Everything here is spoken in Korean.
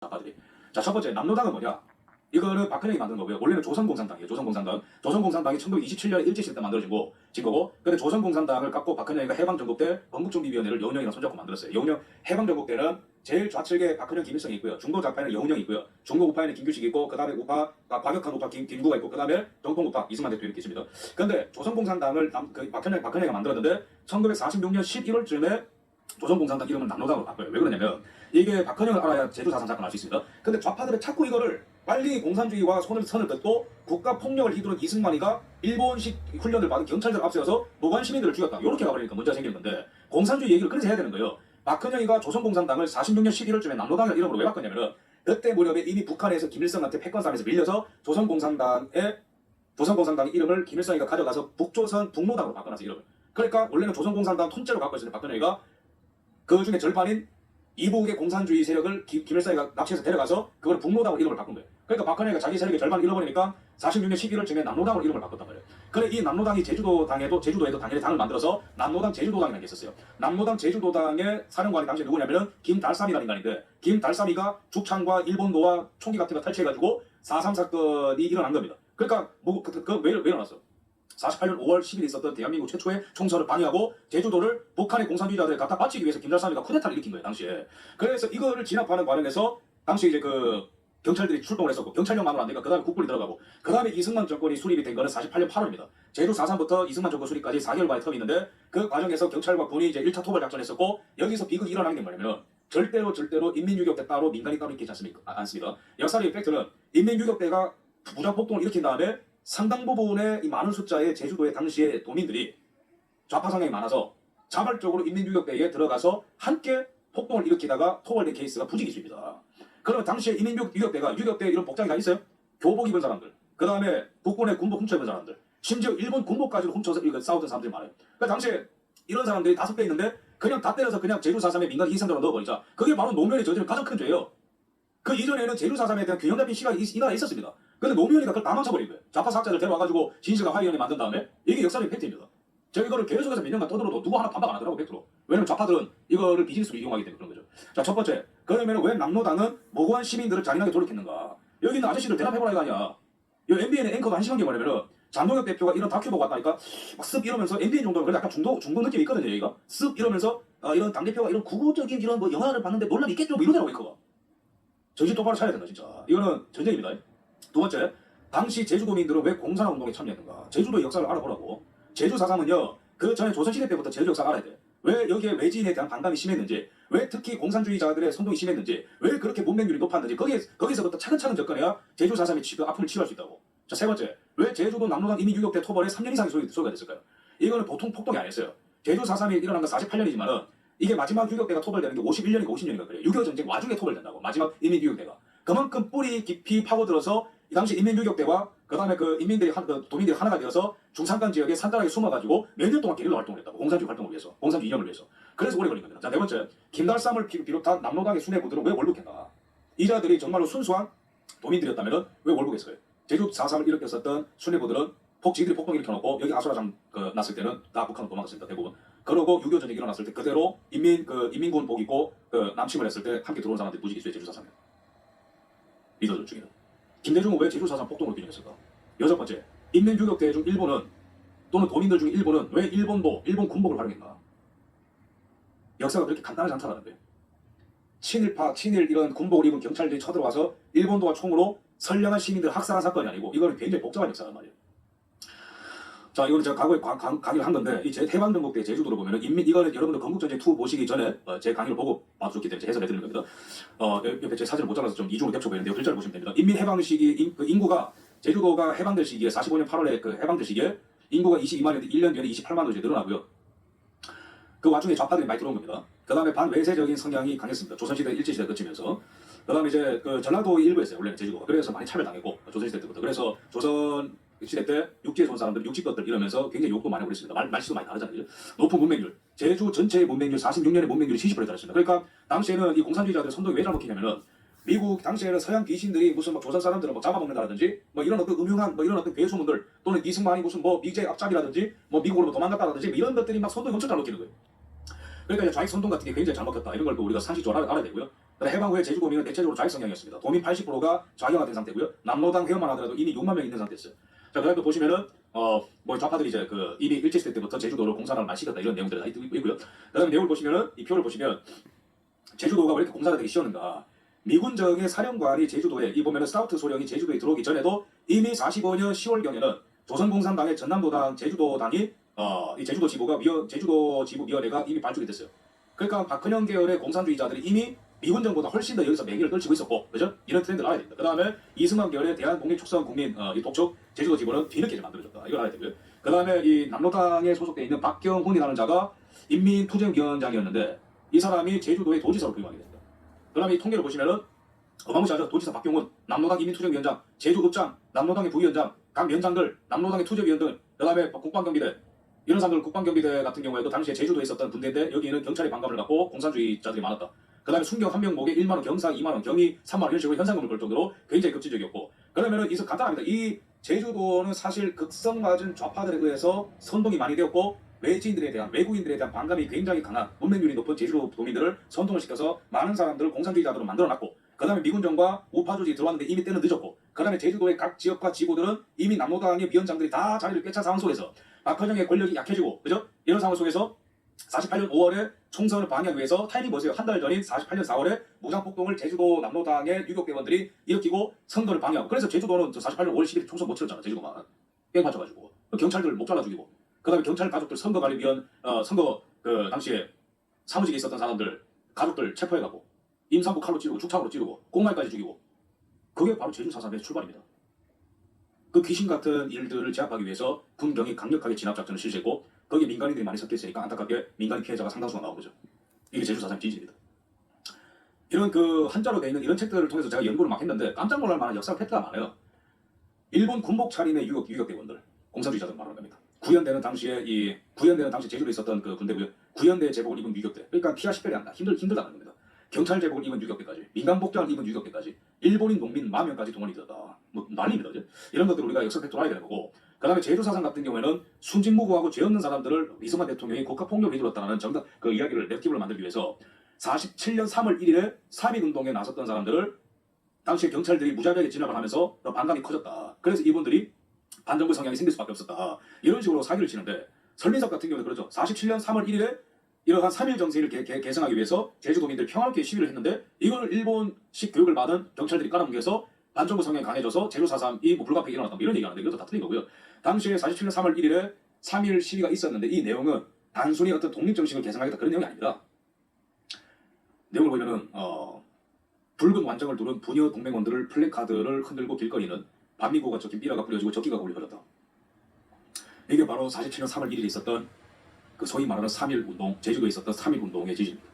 아빠들이. 자, 첫 번째 남로당은 뭐냐? 이거는 박근혜가 만든 거고요. 원래는 조선공산당이에요. 조선공산당. 조선공산당이 1927년에 일제시대 때 만들어진 거고. 근데 조선공산당을 갖고 박근혜가 해방전국 때 건국정비위원회를 여운형이랑 손잡고 만들었어요. 여운형 해방전국 때는 제일 좌측에 박근혜, 김일성이 있고요. 중도 좌파에는 여운형이 있고요. 중도 우파에는 김규식이 있고, 그 다음에 우파, 과격한 우파 김구가 있고, 그 다음에 정통 우파 이승만 대표 이렇게 있습니다. 근데 조선공산당을 박근혜가 만들었는데 1946년 11월쯤에 조선공산당 이름을 남로당으로 바꿔요. 왜 그러냐면 이게 박헌영을 알아야 제주사상 사건을 알 수 있습니다. 근데 좌파들은 자꾸 이거를 빨리 공산주의와 선을 긋고 국가폭력을 휘두른 이승만이가 일본식 훈련을 받은 경찰들 앞세워서 무관 시민들을 죽였다. 이렇게 가버리니까 문제가 생기는 건데 공산주의 얘기를 그래서 해야 되는 거예요. 박헌영이가 조선공산당을 46년 11월쯤에 남로당을 이름으로 왜 바꿨냐면은 그때 무렵에 이미 북한에서 김일성한테 패권 싸움에서 밀려서 조선공산당의 이름을 김일성이가 가져가서 북조선 북로당으로 바꿔놨어요. 이름을. 그러니까 원래는 조선공산당 통째로 갖고 있었는데 박헌영이가 그 중에 절반인 이북의 공산주의 세력을 김일성이가 납치해서 데려가서 그걸 북로당으로 이름을 바꾼 거예요. 그러니까 박헌영이가 자기 세력의 절반을 잃어버리니까 46년 11월쯤에 남로당으로 이름을 바꿨단 말이에요. 그래 이 남로당이 제주도에도 당연히 당을 만들어서 남로당 제주도당이라는 게 있었어요. 남로당 제주도당의 사령관이 당시에 누구냐면은 김달삼이라는 인간인데 김달삼이가 죽창과 일본도와 총기 같은 거 탈취해가지고 4.3 사건이 일어난 겁니다. 그러니까 왜 일어났어? 48년 5월 10일 있었던 대한민국 최초의 총선을 방해하고 제주도를 북한의 공산주의자들에 갖다 바치기 위해서 김달삼이가 쿠데타를 일으킨 거예요 당시에. 그래서 이거를 진압하는 과정에서 당시 이제 그 경찰들이 출동을 했었고 경찰력만으로 안 되니까 그 다음에 국군이 들어가고 그 다음에 이승만 정권이 수립이 된 거는 48년 8월입니다. 제주 4.3부터 이승만 정권 수립까지 4개월간의 텀이 있는데 그 과정에서 경찰과 군이 이제 1차 토벌 작전을 했었고 여기서 비극이 일어나는 게 뭐냐면 절대로 인민유격대 따로 민간이 따로 있지 않습니다. 역사적 팩트는 인민유격대가 무장폭동을 일으킨 다음에 상당 부분의 이 많은 숫자의 제주도의 당시의 도민들이 좌파 성향이 많아서 자발적으로 인민유격대에 들어가서 함께 폭동을 일으키다가 토벌된 케이스가 부지기수입니다. 그러면 당시에 인민유격대가 유격대 이런 복장이 다 있어요? 교복 입은 사람들, 그 다음에 국군의 군복 훔쳐 입은 사람들, 심지어 일본 군복까지도 훔쳐서 싸우던 사람들이 많아요. 그러니까 당시에 이런 사람들이 5배 있는데 그냥 다 때려서 그냥 제주 4.3의 민간 희생자로 넣어버리자. 그게 바로 노무현이 저지른 가장 큰 죄예요. 그 이전에는 제주 4.3에 대한 균형 잡힌 시각이 이 나라에 있었습니다. 근데 노무현이가 그걸 다 망쳐버린 거예요. 좌파 사학자들 데려와가지고 진실과 화해위원회 만든 다음에 이게 역사적 팩트입니다. 제가 이거를 계속해서 몇 년간 떠들어도 누구 하나 반박 안 하더라고 팩트로. 왜냐면 좌파들은 이거를 비즈니스로 이용하기 때문에 그런 거죠. 자, 첫 번째. 그러면 왜 남로당은 무고한 시민들을 잔인하게 돌이켰는가? 여기 있는 아저씨들 대답해보라 이거 아니야. 이 MBN의 앵커가 한심한 게 뭐냐면은 장동혁 대표가 이런 다큐 보고 왔다니까 막 쓱 이러면서 MBN 정도는 그래도 약간 중도 느낌이 있거든요. 얘가 쓱 이러면서 이런 당대표가 이런 구구적인 이런 뭐 영화를 봤는데 논란이 있겠죠? 뭐 이러더라고 앵커가. 정신 똑바로 차려야 된다 진짜. 이거는 전쟁입니다. 두 번째. 당시 제주도민들은 왜 공산화운동에 참여했는가? 제주도의 역사를 알아보라고. 제주 4.3은요. 그 전에 조선시대 때부터 제주 역사를 알아야 돼. 왜 여기에 외지인에 대한 반감이 심했는지, 왜 특히 공산주의자들의 선동이 심했는지, 왜 그렇게 문맹률이 높았는지 거기서부터 차근차근 접근해야 제주 4.3의 그 아픔을 치료할 수 있다고. 자, 세 번째. 왜 제주도 남로당 인민유격대 토벌에 3년 이상의 소요가 됐을까요? 이거는 보통 폭동이 아니었어요. 제주 4.3이 일어난 건 48년이지만은 이게 마지막 유격대가 토벌되는 게 51년인가 50년인가 그래요. 6.25 전쟁 와중에 토벌된다고. 마지막 인민유격대가. 그만큼 뿌리 깊이 파고들어서 이 당시 인민유격대와 그 다음에 그 도민들이 하나가 되어서 중산간 지역에 산단하게 숨어가지고 몇 년 동안 게릴라 활동을 했다고. 공산주의 활동을 위해서. 공산주의 이념을 위해서. 그래서 오래 걸린 겁니다. 자, 네 번째. 김달삼을 비롯한 남로당의 수뇌부들은 왜 월북했나? 이 자들이 정말로 순수한 도민들이었다면 왜 월북했어요? 제주 4.3을 일으켰었던 수뇌부들은 지들이 폭동 일으켜놓고 여기 아수라장 났을 때는 다 북한으로 도망갔습니다. 대부분. 그러고 6.25 전쟁이 일어났을 때 그대로 인민군 복 입고 남침을 했을 때 함께 들어온 사람들이 무지기수의 제주 4.3이에요. 리더들 중에는. 김대중은 왜 제주 4.3 폭동을 비명했을까? 여섯 번째, 인민유격대 중 일본은 또는 도민들 중 일본은 왜 일본 군복을 활용했나? 역사가 그렇게 간단하지 않다는 거예요. 친일 이런 군복을 입은 경찰들이 쳐들어와서 일본도와 총으로 선량한 시민들을 학살한 사건이 아니고 이거는 굉장히 복잡한 역사란 말이에요. 자, 이거는 제가 과거에 강의를 한 건데 이 해방전국 때 제주도를 보면은 이거는 여러분들 건국전쟁 2 보시기 전에 제 강의를 보고 봐주셨기 때문에 해설해 드리는 겁니다. 옆에 제 사진을 못 잡아서 좀 이중으로 겹쳐 보이는데요. 글자를 보시면 됩니다. 인민해방 시기 인구가 제주도가 해방될 시기에 45년 8월에 그 해방될 시기에 인구가 22만이었는데 1년 뒤에 28만으로 이제 늘어나고요. 그 와중에 좌파들이 많이 들어온 겁니다. 그 다음에 반외세적인 성향이 강했습니다. 조선시대 일제시대 거치면서. 그 다음에 이제 그 전라도 일부였어요. 원래는 제주도가. 그래서 많이 차별당했고 조선시대 때부터. 그래서 조선 시대 때 육지에 온 사람들, 육지것들 이러면서 굉장히 욕도 많이 올렸습니다. 말씨도 많이 다르잖아요. 높은 문맹률. 제주 전체의 문맹률 46년의 문맹률이 70%에 달했습니다. 그러니까 당시에는 이 공산주의자들의 선동이 왜 잘못했냐면은 미국 당시에는 서양 귀신들이 무슨 뭐 조선 사람들을 뭐 잡아먹는다든지 뭐 이런 어떤 음흉한 뭐 이런 어떤 괴소문들 또는 이승만이 무슨 뭐 미제 앞잡이라든지 뭐 미국으로 뭐 도망갔다든지 뭐 이런 것들이 막 선동이 엄청 잘 먹히는 거예요. 그러니까 이제 좌익 선동 같은 게 굉장히 잘 먹혔다. 이런 걸 또 우리가 상식적으로 알아야 되고요. 해방 후에 제주도민은 대체적으로 좌익 성향이었습니다. 도민 80%가 좌경화된 상태고요. 남로당 회원만 하더라도 이미 6만 명이 있는 상태였어요. 자, 그다음에 또 보시면은 뭐 좌파들이 이제 그 이미 일제시대 때부터 제주도를 공산화를 많이 시켰다 이런 내용들이 다 있고요. 그다음에 내용을 보시면은 이 표를 보시면 제주도가 왜 이렇게 공사가 되기 쉬웠는가? 미군정의 사령관이 제주도에 이 보면은 스타우트 소령이 제주도에 들어오기 전에도 이미 45년 10월경에는 조선공산당의 전남도당 제주도당이 이 제주도 지부가 제주도 지부위원회가 이미 발족이 됐어요. 그러니까 박근영 계열의 공산주의자들이 이미 미군정보다 훨씬 더 여기서 매기를 떨치고 있었고, 그죠? 이런 트렌드를 알아야 됩니다. 그 다음에 이승만 계열의 대한독립축성국민 이 독촉 제주도 지부는 뒤늦게 만들어졌다. 이걸 알아야 되고요. 그 다음에 이 남로당에 소속돼 있는 박경훈이라는 자가 인민투쟁위원장이었는데 이 사람이 제주도의 도지사로 부임하게 됩니다. 그 다음에 이 통계를 보시면은 어마무시하죠. 도지사 박경훈, 남로당 인민투쟁위원장, 제주읍장, 남로당의 부위원장, 각 위원장들, 남로당의 투쟁위원들, 그 다음에 국방경비대 이런 사람들 국방경비대 같은 경우에도 당시에 제주도에 있었던 군대인데 여기는 경찰의 반감을 갖고 공산주의자들이 많았다. 그 다음에 순경 한 명목에 1만원, 경사 2만원, 경위 3만원 이런 식으로 현상금을 걸 정도로 굉장히 급진적이었고 그러면은 이서 간단합니다. 이 제주도는 사실 극성맞은 좌파들에 의해서 선동이 많이 되었고 외지인들에 대한 외국인들에 대한 반감이 굉장히 강한 문맹률이 높은 제주도 도민들을 선동을 시켜서 많은 사람들을 공산주의자들로 만들어놨고 그 다음에 미군정과 우파 조직이 들어왔는데 이미 때는 늦었고 그 다음에 제주도의 각 지역과 지구들은 이미 남로당의 위원장들이 다 자리를 꿰찬 상황 속에서 박헌영의 권력이 약해지고 그죠? 이런 상황 속에서 48년 5월에 총선을 방해하기 위해서 타이밍 보세요. 한 달 전인 48년 4월에 무장폭동을 제주도 남로당의 유격대원들이 일으키고 선거를 방해하고 그래서 제주도는 48년 5월 10일 총선 못 치렀잖아. 제주도만 뺑 맞춰가지고 경찰들 목 잘라 죽이고 그 다음에 경찰 가족들 선거관리위원 선거 그 당시에 사무직에 있었던 사람들 가족들 체포해가고 임산부 칼로 찌르고 죽창으로 찌르고 꽁말까지 죽이고 그게 바로 제주 4.3의 출발입니다. 그 귀신 같은 일들을 제압하기 위해서 군경이 강력하게 진압작전을 실시했고 거기에 민간인들이 많이 섞여 있으니까 안타깝게 민간인 피해자가 상당수가 나온 거죠. 이게 제주 4.3 진실입니다. 이런 그 한자로 되어 있는 이런 책들을 통해서 제가 연구를 막 했는데 깜짝 놀랄 만한 역사 팩트가 많아요. 일본 군복 차림의 유격대원들, 공산주의자들 말하는 겁니다. 구현대는 당시에 제주도에 있었던 그 군대고요. 구현대 제복을 입은 유격대. 그러니까 피가 식별이 안 나. 힘들다는 겁니다. 경찰 제복을 입은 유격대까지, 민간 복장을 입은 유격대까지, 일본인 농민 10,000명까지 동원이 되었다. 뭐 난리입니다. 그죠? 이런 것들을 우리가 역사 팩트로 알아야 되는 거고. 그 다음에 제주 사상 같은 경우에는 순진무구하고 죄 없는 사람들을 이승만 대통령이 국가폭력을 휘둘렀다는 정답 그 이야기를 넥티브를 만들기 위해서 47년 3월 1일에 3.1운동에 나섰던 사람들을 당시에 경찰들이 무자비하게 진압을 하면서 반감이 커졌다. 그래서 이분들이 반정부 성향이 생길 수밖에 없었다. 이런 식으로 사기를 치는데 설민석 같은 경우는 그렇죠. 47년 3월 1일에 이러한 3.1 정세를 개성하기 위해서 제주도민들이 평화롭게 시위를 했는데 이걸 일본식 교육을 받은 경찰들이 깔아뭉개서 반정부 성향이 강해져서 제주 4.3이 뭐 불가피하게 일어났다. 뭐 이런 얘기하는데 이것도 다 틀린 거고요. 당시에 47년 3월 1일에 3.1 시위가 있었는데 이 내용은 단순히 어떤 독립정신을 개성하겠다 그런 내용이 아닙니다. 내용을 보면은 붉은 완장을 두른 부녀 동맹원들을 플래카드를 흔들고 길거리는 반미고가 적힌 삐라가 뿌려지고 적기가 굴려버렸다. 이게 바로 47년 3월 1일에 있었던 그 소위 말하는 3.1 운동, 제주도에 있었던 3.1 운동의 지지입니다.